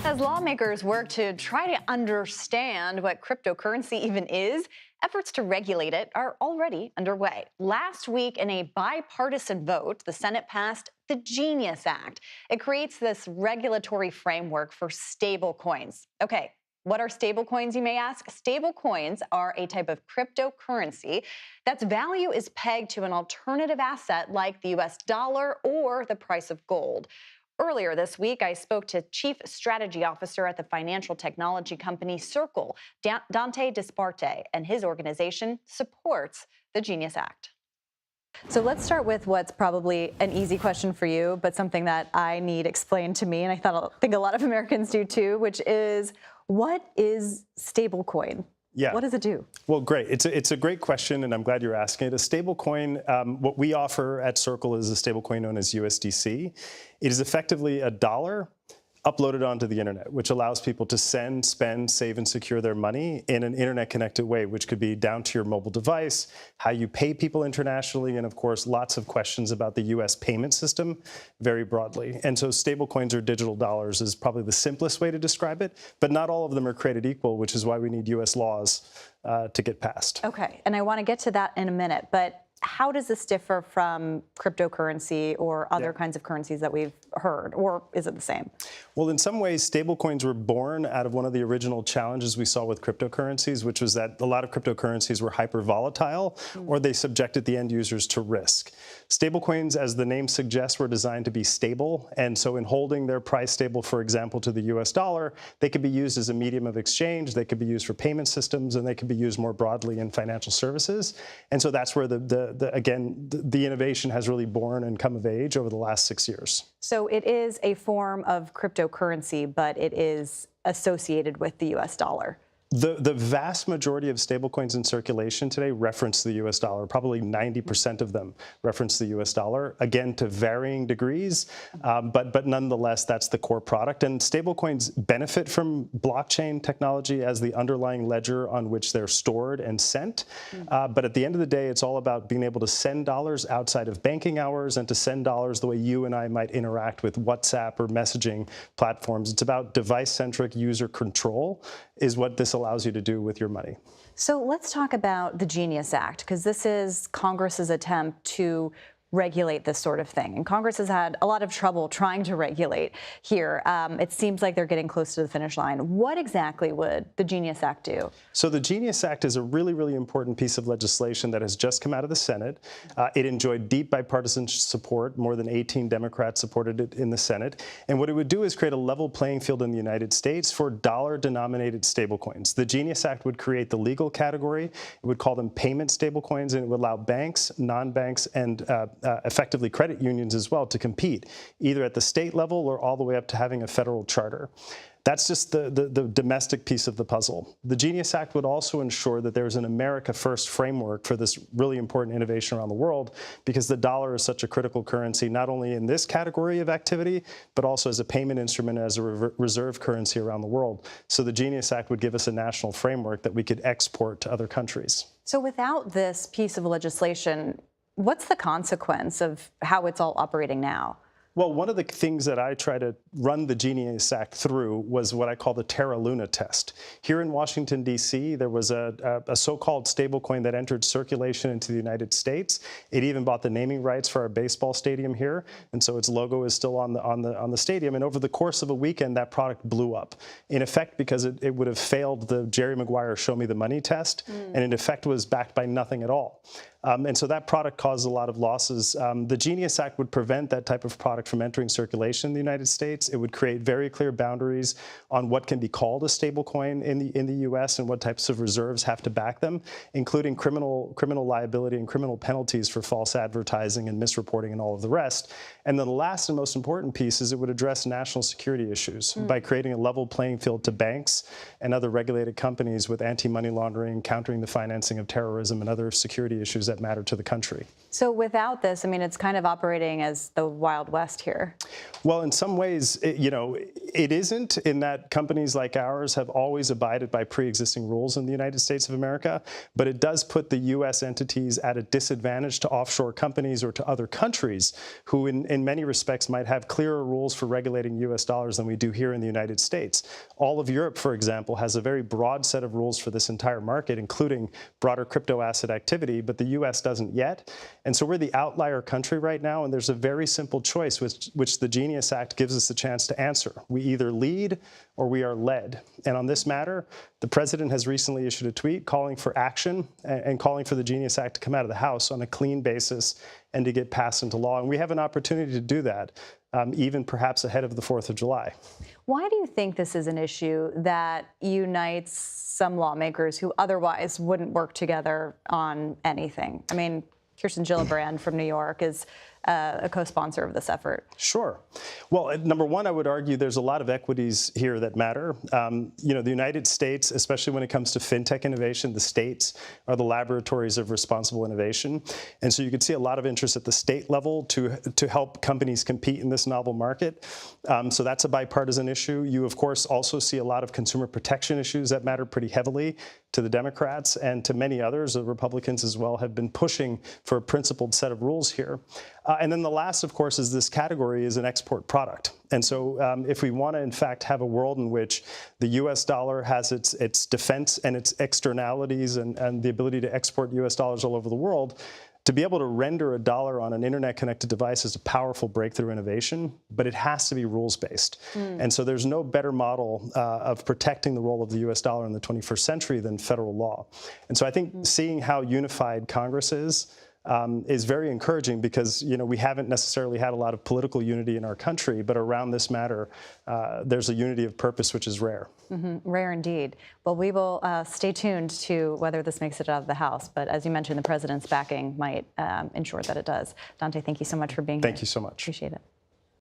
As lawmakers work to try to understand what cryptocurrency even is, efforts to regulate it are already underway. Last week, in a bipartisan vote, the Senate passed the Genius Act. It creates this regulatory framework for stablecoins. Okay, what are stablecoins, you may ask? Stablecoins are a type of cryptocurrency that's value is pegged to an alternative asset like the US dollar or the price of gold. Earlier this week, I spoke to Chief Strategy Officer at the financial technology company Circle, Dante Disparte, and his organization supports the Genius Act. So let's start with what's probably an easy question for you, but something that I need explained to me, and think a lot of Americans do too, which is, what is stablecoin? Yeah. What does it do? Well, great. It's a great question, and I'm glad you're asking it. A stablecoin, what we offer at Circle is a stablecoin known as USDC. It is effectively a dollar uploaded onto the internet, which allows people to send, spend, save, and secure their money in an internet-connected way, which could be down to your mobile device, how you pay people internationally, and of course, lots of questions about the U.S. payment system very broadly. And so stablecoins or digital dollars is probably the simplest way to describe it, but not all of them are created equal, which is why we need U.S. laws to get passed. Okay, and I want to get to that in a minute, but how does this differ from cryptocurrency or other kinds of currencies that we've heard, or is it the same? Well, in some ways, stablecoins were born out of one of the original challenges we saw with cryptocurrencies, which was that a lot of cryptocurrencies were hyper volatile, or they subjected the end users to risk. Stablecoins, as the name suggests, were designed to be stable, and so in holding their price stable, for example, to the US dollar, they could be used as a medium of exchange, they could be used for payment systems, and they could be used more broadly in financial services. And so that's where the innovation has really born and come of age over the last 6 years. So it is a form of cryptocurrency, but it is associated with the US dollar. The vast majority of stablecoins in circulation today reference the US dollar. Probably 90% of them reference the US dollar, again, to varying degrees, but nonetheless, that's the core product. And stablecoins benefit from blockchain technology as the underlying ledger on which they're stored and sent. But at the end of the day, it's all about being able to send dollars outside of banking hours and to send dollars the way you and I might interact with WhatsApp or messaging platforms. It's about device-centric user control is what this allows you to do with your money. So let's talk about the Genius Act, because this is Congress's attempt to regulate this sort of thing. And Congress has had a lot of trouble trying to regulate here. It seems like they're getting close to the finish line. What exactly would the Genius Act do? So the Genius Act is a really, really important piece of legislation that has just come out of the Senate. It enjoyed deep bipartisan support. More than 18 Democrats supported it in the Senate. And what it would do is create a level playing field in the United States for dollar-denominated stablecoins. The Genius Act would create the legal category. It would call them payment stablecoins, and it would allow banks, non-banks, and effectively credit unions as well to compete, either at the state level or all the way up to having a federal charter. That's just the domestic piece of the puzzle. The Genius Act would also ensure that there's an America First framework for this really important innovation around the world, because the dollar is such a critical currency, not only in this category of activity, but also as a payment instrument, as a reserve currency around the world. So the Genius Act would give us a national framework that we could export to other countries. So without this piece of legislation, what's the consequence of how it's all operating now? Well, one of the things that I try to run the Genius Act through was what I call the Terra Luna test. Here in Washington, D.C., there was a so-called stablecoin that entered circulation into the United States. It even bought the naming rights for our baseball stadium here, and so its logo is still on the stadium. And over the course of a weekend, that product blew up, in effect because it would have failed the Jerry Maguire Show Me the Money test, and in effect was backed by nothing at all. And so that product caused a lot of losses. The Genius Act would prevent that type of product from entering circulation in the United States. It would create very clear boundaries on what can be called a stablecoin in the U.S. and what types of reserves have to back them, including criminal liability and criminal penalties for false advertising and misreporting and all of the rest. And then the last and most important piece is it would address national security issues by creating a level playing field to banks and other regulated companies with anti-money laundering, countering the financing of terrorism, and other security issues that matter to the country. So without this, I mean, it's kind of operating as the Wild West here. Well, in some ways, It isn't, in that companies like ours have always abided by pre-existing rules in the United States of America, but it does put the U.S. entities at a disadvantage to offshore companies or to other countries who in many respects might have clearer rules for regulating U.S. dollars than we do here in the United States. All of Europe, for example, has a very broad set of rules for this entire market, including broader crypto asset activity, but the U.S. doesn't yet. And so we're the outlier country right now, and there's a very simple choice which the Genius Act gives us the chance to answer. We either lead or we are led. And on this matter, the president has recently issued a tweet calling for action and calling for the Genius Act to come out of the House on a clean basis and to get passed into law. And we have an opportunity to do that, even perhaps ahead of the 4th of July. Why do you think this is an issue that unites some lawmakers who otherwise wouldn't work together on anything? I mean, Kirsten Gillibrand from New York is a co-sponsor of this effort. Sure. Well, number one, I would argue there's a lot of equities here that matter. The United States, especially when it comes to fintech innovation, the states are the laboratories of responsible innovation. And so you could see a lot of interest at the state level to help companies compete in this novel market. So that's a bipartisan issue. You, of course, also see a lot of consumer protection issues that matter pretty heavily to the Democrats and to many others. The Republicans as well have been pushing for a principled set of rules here. And then the last, of course, is this category is an export product. And so if we want to, in fact, have a world in which the U.S. dollar has its defense and its externalities and the ability to export U.S. dollars all over the world, to be able to render a dollar on an internet-connected device is a powerful breakthrough innovation, but it has to be rules-based. And so there's no better model of protecting the role of the U.S. dollar in the 21st century than federal law. And so I think seeing how unified Congress is very encouraging because, we haven't necessarily had a lot of political unity in our country, but around this matter, there's a unity of purpose, which is rare. Rare indeed. Well, we will stay tuned to whether this makes it out of the House. But as you mentioned, the president's backing might ensure that it does. Dante, thank you so much for being here. Thank you so much. Appreciate it.